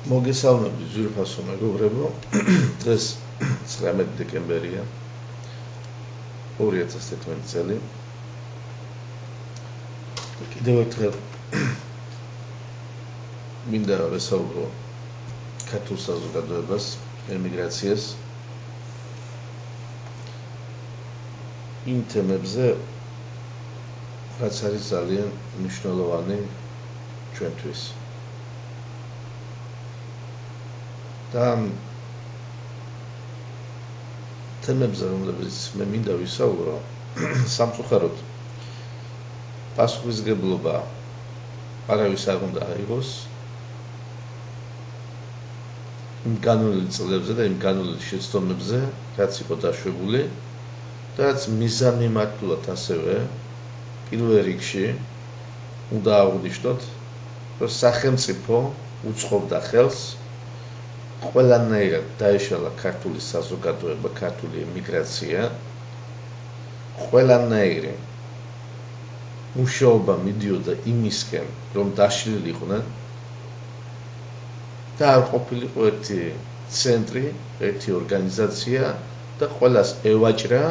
მოგესალმებით ძვირფასო მეგობრებო. დღეს 19 დეკემბერია 2011 წელი. კიდევ ერთხელ მინდა ვესაუბრო ქართულ საზოგადოებას, ემიგრაციას, იმ თემებზე, რაც არის ძალიან მნიშვნელოვანი ჩვენთვის. და თემებზე, რომლებიც მე მინდა ვისაუბრო, სამწუხაროდ პასუხისმგებლობა არავის არ უნდა აიღოს იმ განვლილი წლებზე და იმ განვლილი შეცდომებზე, რაც იყო დაშვებული და რაც მიზანმიმართულად ასევე პირველ რიგში უნდა აღვნიშნოთ, რომ სახელმწიფო უწყობდა ხელს ყველანაირად დაეშალა ქართული საზოგადოება, ქართული ემიგრაცია, ყველანაირი მუშაობა მიდიოდა იმისკენ, რომ დაშლილიყვნენ და არ ყოფილიყო ერთი ცენტრი, ერთი ორგანიზაცია და ყველას ევაჭრა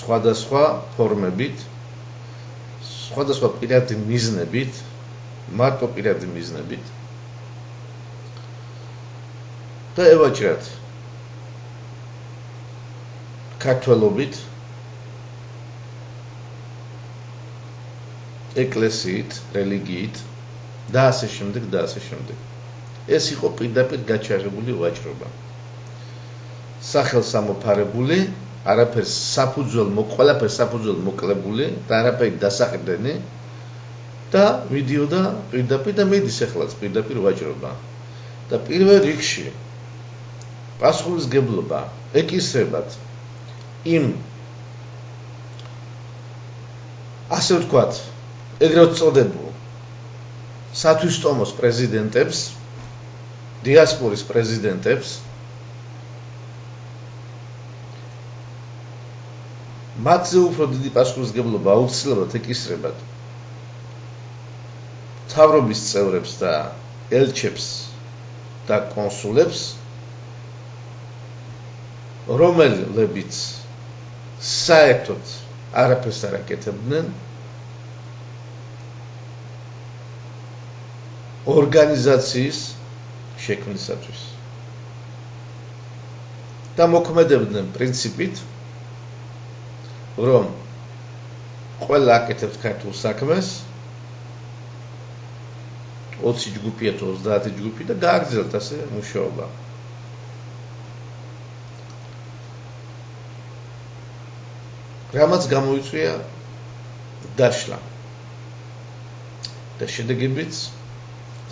სხვადასხვა ფორმებით, სხვადასხვა პირადი მიზნებით, მარტო პირადი მიზნებით და ევაჭრათ ქართველობით, ეკლესიით, რელიგიით და ასე შემდეგ და ასე შემდეგ. ეს იყო პირდაპირ გაჩაღებული ვაჭრობა. სახელსამოფარებული, არაფერს საფუძველ ყველაფერს საფუძველ მოკლებული და არაფერი დასაყრდენი და მიდიოდა პირდაპირ და მიდის ახლაც პირდაპირ ვაჭრობა. და პირველ რიგში პასუხისმგებლობა ეკისრებათ იმ, ასე ვთქვათ, ეგრეთ წოდებულ სათვისტომოს პრეზიდენტებს, დიასპორის პრეზიდენტებს, მათზე უფრო დიდი პასუხისმგებლობა აუცილებლად ეკისრებათ მთავრობის წევრებს და ელჩებს და კონსულებს, რომელებიც საერთოდ არაფერს არ აკეთებდნენ ორგანიზაციის შექმნისათვის და მოქმედებდნენ პრინციპით, რომ ყველა აკეთებს ქართულ საქმეს, 20 ჯგუფია თუ 30 ჯგუფი და გააგრძელოთ ასე მუშაობა. რამაც გამოიწვია დაშლა და შედეგებიც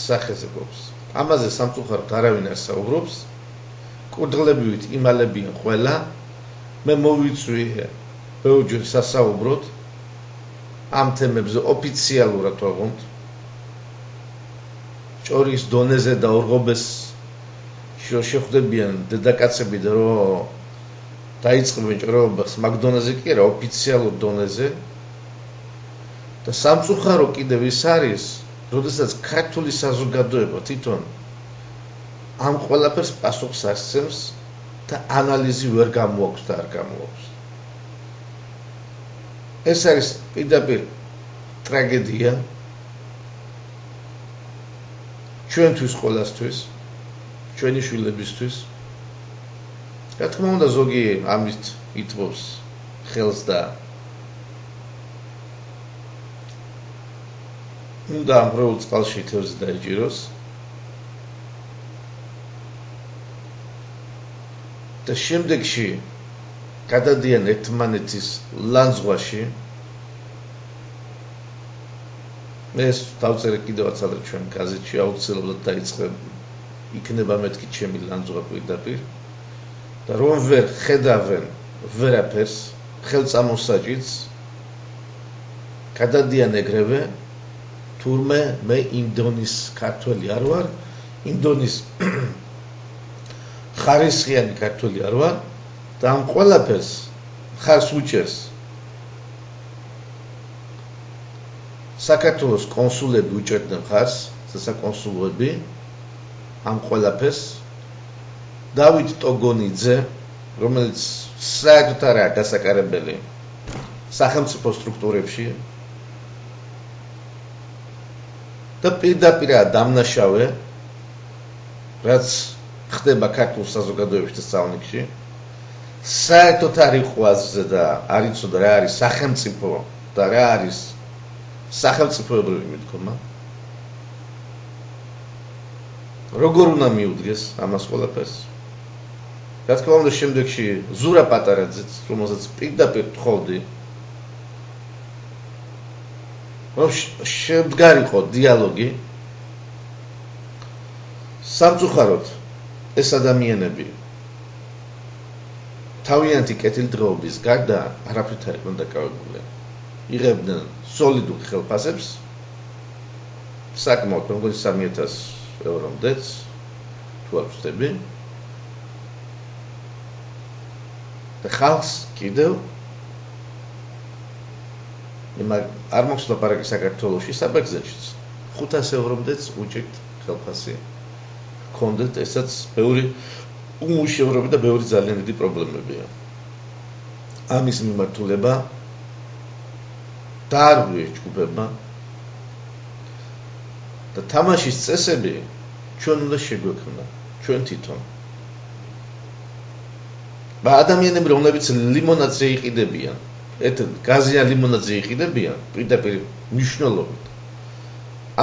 სახეზე გვაქვს. ამაზე სამწუხაროდ არავინ არ საუბრობს, კურდღლებივით იმალებიან ყველა. მე მოვიწვიე ბევრჯერ სასაუბროდ ამ თემებზე ოფიციალურად ვაღუნთ, ჭორის დონეზე და ორღობეს შეხვდებიან დედაკაცები და რომ დაიწყებენ ჭრობას მაგ დონეზე კი არა, ოფიციალურ დონეზე. და სამწუხარო კიდევ ის არის, როდესაც ქართული საზოგადოება თვითონ ამ ყველაფერს პასუხს ასცემს და ანალიზი ვერ გამოაქვს და არ გამოაქვს. ეს არის პირდაპირ ტრაგედია ჩვენთვის ყველასთვის, ჩვენი შვილებისთვის. რა თქმა უნდა, ზოგი ამით ითმობს ხელს და უნდა ამ პროულ წყალში თევზი დაიჭიროს და შემდეგში გადადიან ერთმანეთის ლანძღვაში. ეს დავწერე კიდევაც ადრე ჩვენ გაზეთში, აუცილებლად დაიწყებ, იქნება მეთქი ჩემი ლანძღვა პირდაპირ და რომ ვერ ხედავენ ვერაფერს, ხელწამოსაჭიც, გადადიან ეგრევე, თურმე მე ინდონის ქართველი არ ვარ, ინდონის ხარისხიანი ქართველი არ ვარ და ამ ყველაფერს ხარს უჭერს საქართველოს კონსულები უჭერდნენ ხარს, საკონსულოები ამ ყველაფერს დავით ტოგონიძე, რომელიც საერთოდ არაა დასაკარებელი სახელმწიფო სტრუქტურებში და პირდაპირ დამნაშავე, რაც ხდება ქართულ საზოგადოებაში და სწავლნიგში, საერთოდ არ იყო აზრზე და არ იცოდა რა არის სახელმწიფო და რა არის სახელმწიფოებრივი მიდგომა. როგორ უნდა მიუდგეს ამას ყველაფერს? რა თქმა უნდა, შემდეგში ზურა პატარაძეც, რომელსაც პირდაპირ თხოვდი, რომ შემდგარიყო დიალოგი. სამწუხაროდ ეს ადამიანები თავიანთი კეთილდღეობის გარდა არაფრით არ იყვნენ დაკავებული. იღებდნენ სოლიდურ ხელფასებს, საკმაოდ, მეგონი 3000 ევრომდეც, თუ არ ვწდები. და ხალხს კიდევ არ მაქვს ლაპარაკი საქართველოში, საბერძნეთშიც 500 ევრომდეც უჭირთ ხელფასი. ჰქონდეთ ესაც ბევრი უმუშევრობა და ბევრი ძალიან დიდი პრობლემებია. ამის მიმართულება დაარღვიეს ჯგუფებმა და თამაშის წესები ჩვენ უნდა შეგვექმნა, ჩვენ თვითონ. და ადამიანები, რომლებიც ლიმონადზე იყიდებიან, გაზიან ლიმონადზე იყიდებიან, პირდაპირ მნიშვნელობით.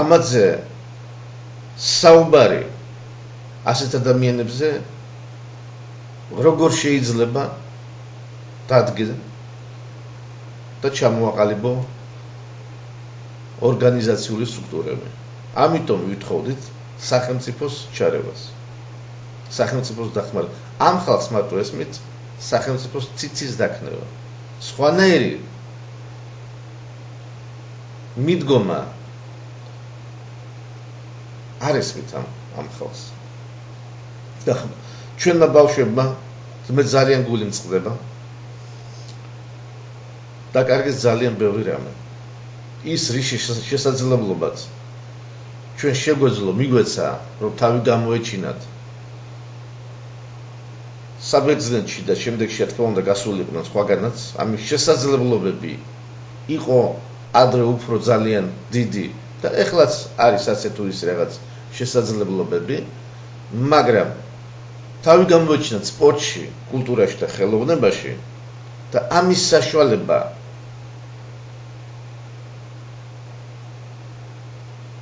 ამაზე საუბარი ასეთ ადამიანებზე როგორ შეიძლება დადგეს და ჩამოაყალიბო ორგანიზაციული სტრუქტურები. ამიტომ ვითხოვდით სახელმწიფოს ჩარევას. სახელმწიფოს დახმარება. ამ ხალხს მარტო ესმით სახელმწიფოს ციცის დაქნება. სხვანაირი მიდგომა არ ესმით ამ ხალხს. და ჩვენმა ბავშვებმა მე ძალიან გული მწყდება. დაკარგეს ძალიან ბევრი რამე. ის რიში შესაძლებლობაც ჩვენ შეგვეძლო მიგვეცა, რომ თავი გამოეჩინათ საბერძნეთში და შემდეგში რა თქმა უნდა გასულიყვნენ სხვაგანაც. ამის შესაძლებლობები იყო ადრე უფრო ძალიან დიდი და ეხლაც არის ასე თუ ისე რაღაც შესაძლებლობები, მაგრამ თავი გამოეჩინათ სპორტში, კულტურაში და ხელოვნებაში და ამის საშუალება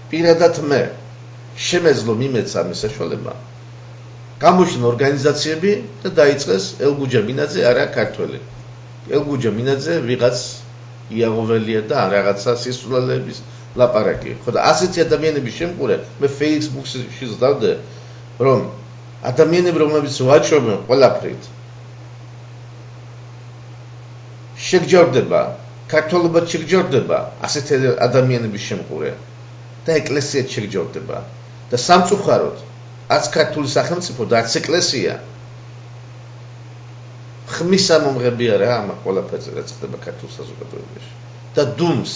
პირადად მე შემეძლო მიმეცა ამის საშუალება. გამოჩნდა ორგანიზაციები და დაიწყეს ელგუჯა მინაძე, არა ქართველი. ელგუჯა მინაძე ვიღაც იაღოველია და რაღაცა სისულელების ლაპარაკი. ხო და ასეთი ადამიანების შემყურე მე Facebook-ში ზდავდე, რომ ადამიანები, რომლებიც ვაჭრობენ ყველაფრით, შეგჯერდება, ქართველობა შეგჯერდება ასეთი ადამიანების შემყურე და ეკლესიაც შეგჯერდება. და სამწუხაროდ არც ქართული სახელმწიფო და არც ეკლესია ხმის ამომღები არა ამ ყველაფერზე, რაც ხდება ქართულ საზოგადოებაში. და დუმს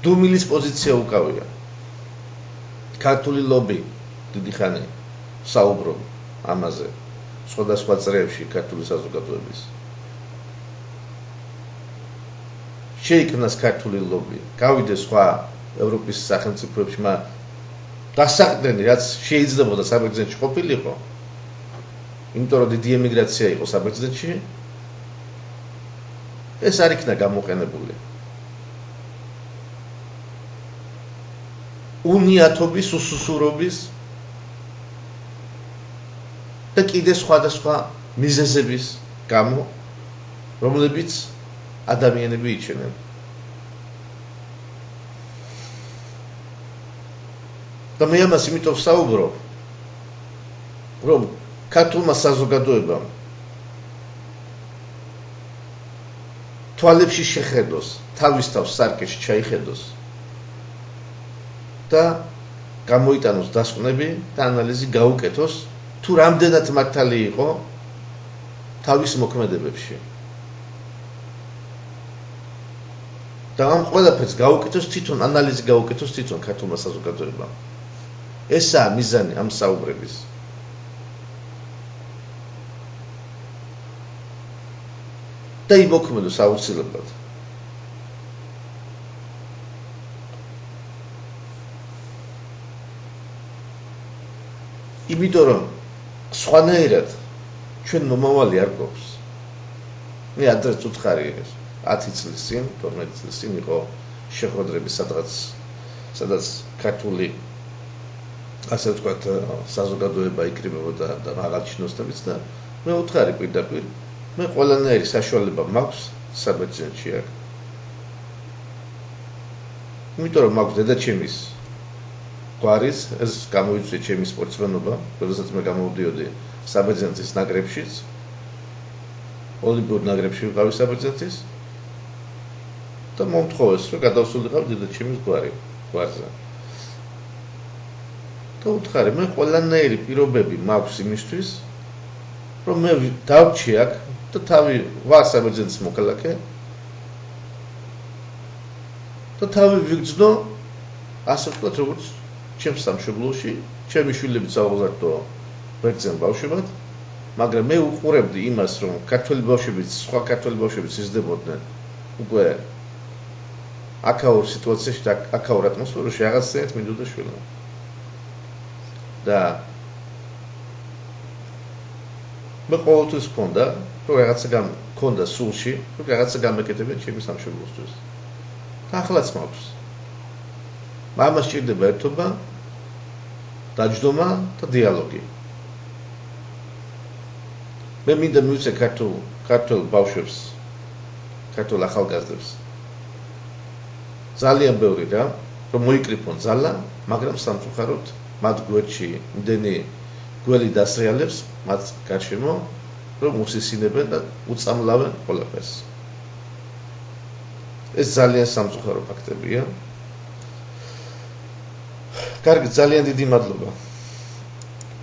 დუმილის პოზიცია უკავია. ქართული ლობი დიდი ხანი საუბრობ ამაზე სხვადასხვა წრეებში ქართული საზოგადოების. შეიქმნას ქართული ლობი, გავიდეს სხვა ევროპის სახელმწიფოებში, დასაყრდენი რაც შეიძლებოდა საბერძნეთში ყოფილიყო, იმიტომ რომ დიდი ემიგრაცია იყო საბერძნეთში, ეს არ იქნა გამოყენებული. უნიათობის, უსუსურობის და კიდე სხვადასხვა მიზეზების გამო, რომლებიც ადამიანები იჩენენ. და მე ამას იმიტომ ვსაუბრობ, რომ ქართულმა საზოგადოებამ თვალებში შეხედოს, თავის თავს სარკეში ჩაიხედოს და გამოიტანოს დასკვნები და ანალიზი გაუკეთოს, თუ რამდენად მართალი იყო თავის მოქმედებებში. და ამ ყველაფერს გაუკეთოს თვითონ ანალიზი გაუკეთოს თვითონ ქართულმა საზოგადოებამ. ესაა მიზანი ამ საუბრების. და იმოქმედოს აუცილებლად. იმიტომ რომ სხვანაირად ჩვენ მომავალი არ გვაქვს. მე ადრეც უთხარი ეს 10 წლის წინ, 12 წლის წინ იყო შეხვედრები სადაც ქართული ასე ვთქვათ საზოგადოება იკრიბებოდა და მაღალჩინოსნებიც და მე უთხარი პირდაპირ მე ყველანაირი საშუალება მაქვს საბერძნეთში აქ. იმიტომ რომ მაქვს დედაჩემის გვარის ეს გამოიწვია ჩემი სპორტსმენობა, როდესაც მე გამოვდიოდი საბერძნეთის ნაკრებშიც. ოლიმპიურ ნაკრებში ვიყავი საბერძნეთის და მომთხოვეს რომ გადავსულიყავ დედაჩემის გვარზე. და უთხარი მე ყველანაირი პირობები მაქვს იმისთვის რომ მე დავჭი აქ და თავი ვარ საბერძნეთის მოქალაქე და თავი ვიგრძნო ასე ვთქვათ როგორც ჩემს სამშობლოში ჩემი შვილები წავღაზარდო ბერძენ ბავშვებად მაგრამ მე უყურებდი იმას რომ ქართველი ბავშვებიც სხვა ქართველი ბავშვებიც იზრდებოდნენ უკვე აქაურ სიტუაციაში და აქაურ ატმოსფეროში რაღაცაერთ მინდოდა შვილმა და მე ყოველთვის მქონდა რომ რაღაცა მქონდა სულში რომ რაღაცა გამეკეთებინა ჩემი სამშობლოსთვის და ახლაც მაქვს მამას ჭირდება ერთობა დაჯდომა და დიალოგი მე მინდა მივცე ქართულ ბავშვებს ქართულ ახალგაზრდებს ძალიან ბევრი რა რომ მოიკრიფონ ძალა მაგრამ სამწუხაროდ მათ გვერდში იმდენი გველი დასრიალებს მათ გარშემო რომ უსისინებენ და უწამლავენ ყველაფერს ეს ძალიან სამწუხარო ფაქტებია კარგი ძალიან დიდი მადლობა